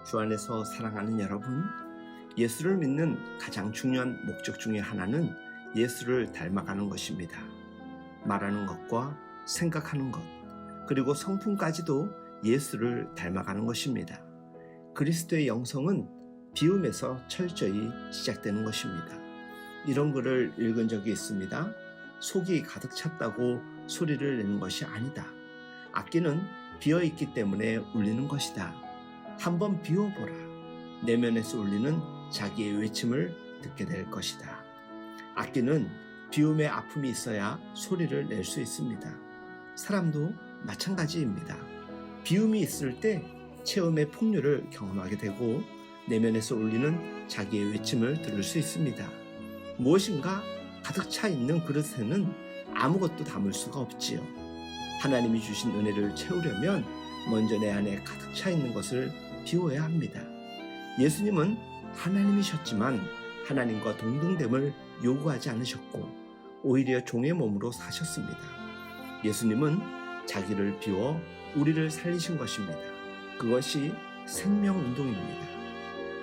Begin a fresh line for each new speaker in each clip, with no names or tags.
주 안에서 사랑하는 여러분, 예수를 믿는 가장 중요한 목적 중에 하나는 예수를 닮아가는 것입니다. 말하는 것과 생각하는 것, 그리고 성품까지도 예수를 닮아가는 것입니다. 그리스도의 영성은 비움에서 철저히 시작되는 것입니다. 이런 글을 읽은 적이 있습니다. 속이 가득 찼다고 소리를 내는 것이 아니다. 악기는 비어있기 때문에 울리는 것이다. 한번 비워보라. 내면에서 울리는 자기의 외침을 듣게 될 것이다. 악기는 비움의 아픔이 있어야 소리를 낼 수 있습니다. 사람도 마찬가지입니다. 비움이 있을 때 체험의 풍요를 경험하게 되고 내면에서 울리는 자기의 외침을 들을 수 있습니다. 무엇인가 가득 차 있는 그릇에는 아무것도 담을 수가 없지요. 하나님이 주신 은혜를 채우려면 먼저 내 안에 가득 차 있는 것을 비워야 합니다. 예수님은 하나님이셨지만 하나님과 동등됨을 요구하지 않으셨고 오히려 종의 몸으로 사셨습니다. 예수님은 자기를 비워 우리를 살리신 것입니다. 그것이 생명운동입니다.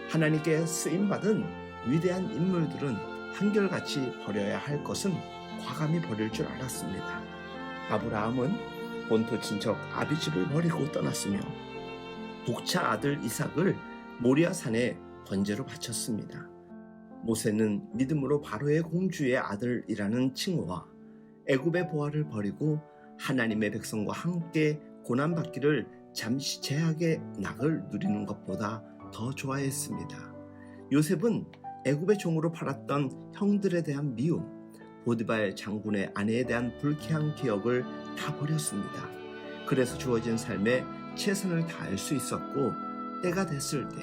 하나님께 쓰임받은 위대한 인물들은 한결같이 버려야 할 것은 과감히 버릴 줄 알았습니다. 아브라함은 본토 친척 아비집을 버리고 떠났으며 독차 아들 이삭을 모리아산에 번제로 바쳤습니다. 모세는 믿음으로 바로의 공주의 아들이라는 칭호와 애굽의 보화를 버리고 하나님의 백성과 함께 고난받기를 잠시 제약의 낙을 누리는 것보다 더 좋아했습니다. 요셉은 애굽의 종으로 팔았던 형들에 대한 미움, 보디발 장군의 아내에 대한 불쾌한 기억을 다 버렸습니다. 그래서 주어진 삶에 최선을 다할 수 있었고 때가 됐을 때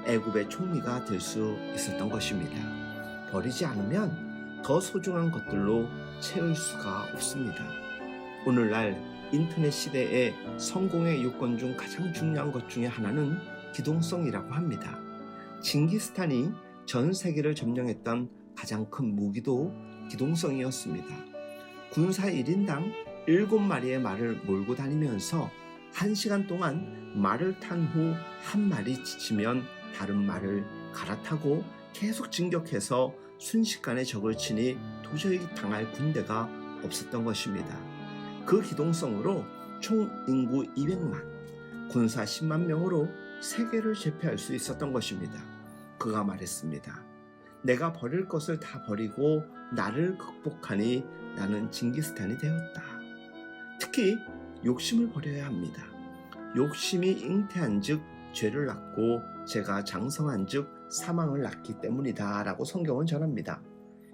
애굽의 총리가 될 수 있었던 것입니다. 버리지 않으면 더 소중한 것들로 채울 수가 없습니다. 오늘날 인터넷 시대의 성공의 요건 중 가장 중요한 것 중에 하나는 기동성이라고 합니다. 징기스탄이 전 세계를 점령했던 가장 큰 무기도 기동성이었습니다. 군사 1인당 7마리의 말을 몰고 다니면서 1시간 동안 말을 탄 후 한 마리 지치면 다른 말을 갈아타고 계속 진격해서 순식간에 적을 치니 도저히 당할 군대가 없었던 것입니다. 그 기동성으로 총 인구 200만, 군사 10만 명으로 세계를 제패할 수 있었던 것입니다. 그가 말했습니다. 내가 버릴 것을 다 버리고 나를 극복하니 나는 징기스탄이 되었다. 특히 욕심을 버려야 합니다. 욕심이 잉태한 즉 죄를 낳고 죄가 장성한 즉 사망을 낳기 때문이다 라고 성경은 전합니다.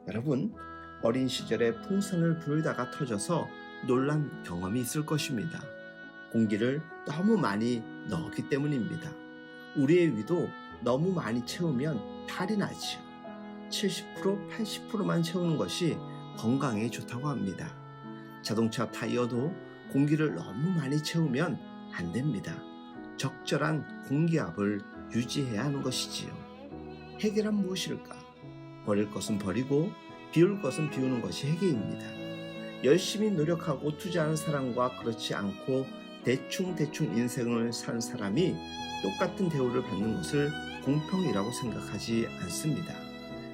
여러분, 어린 시절에 풍선을 불다가 터져서 놀란 경험이 있을 것입니다. 공기를 너무 많이 넣었기 때문입니다. 우리의 위도 너무 많이 채우면 탈이 나지요. 70%, 80%만 채우는 것이 건강에 좋다고 합니다. 자동차 타이어도 공기를 너무 많이 채우면 안 됩니다. 적절한 공기압을 유지해야 하는 것이지요. 해결은 무엇일까? 버릴 것은 버리고 비울 것은 비우는 것이 해결입니다. 열심히 노력하고 투자하는 사람과 그렇지 않고 대충 인생을 산 사람이 똑같은 대우를 받는 것을 공평이라고 생각하지 않습니다.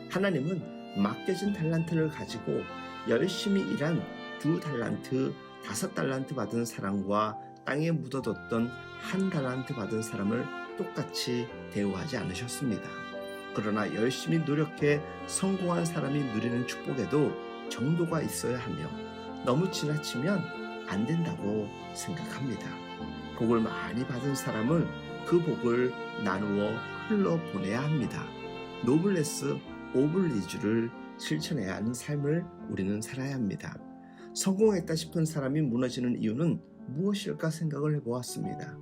하나님은 맡겨진 달란트를 가지고 열심히 일한 2달란트, 5달란트 받은 사람과 땅에 묻어뒀던 1달란트 받은 사람을 똑같이 대우하지 않으셨습니다. 그러나 열심히 노력해 성공한 사람이 누리는 축복에도 정도가 있어야 하며 너무 지나치면 안 된다고 생각합니다. 복을 많이 받은 사람은 그 복을 나누어 흘러보내야 합니다. 노블레스 오블리주를 실천해야 하는 삶을 우리는 살아야 합니다. 성공했다 싶은 사람이 무너지는 이유는 무엇일까 생각을 해보았습니다.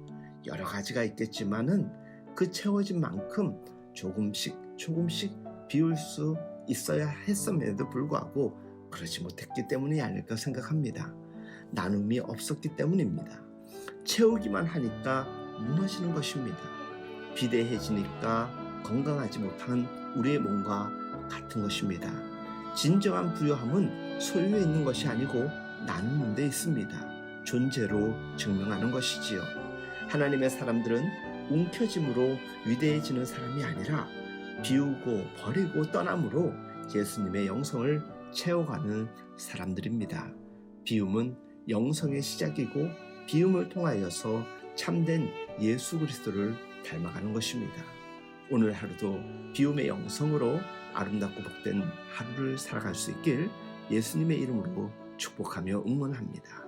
여러 가지가 있겠지만은 그 채워진 만큼 조금씩 비울 수 있어야 했음에도 불구하고 그러지 못했기 때문이 아닐까 생각합니다. 나눔이 없었기 때문입니다. 채우기만 하니까 무너지는 것입니다. 비대해지니까 건강하지 못한 우리의 몸과 같은 것입니다. 진정한 부요함은 소유에 있는 것이 아니고 나누는 데 있습니다. 존재로 증명하는 것이지요. 하나님의 사람들은 움켜짐으로 위대해지는 사람이 아니라 비우고 버리고 떠남으로 예수님의 영성을 채워가는 사람들입니다. 비움은 영성의 시작이고 비움을 통하여서 참된 예수 그리스도를 닮아가는 것입니다. 오늘 하루도 비움의 영성으로 아름답고 복된 하루를 살아갈 수 있길 예수님의 이름으로 축복하며 응원합니다.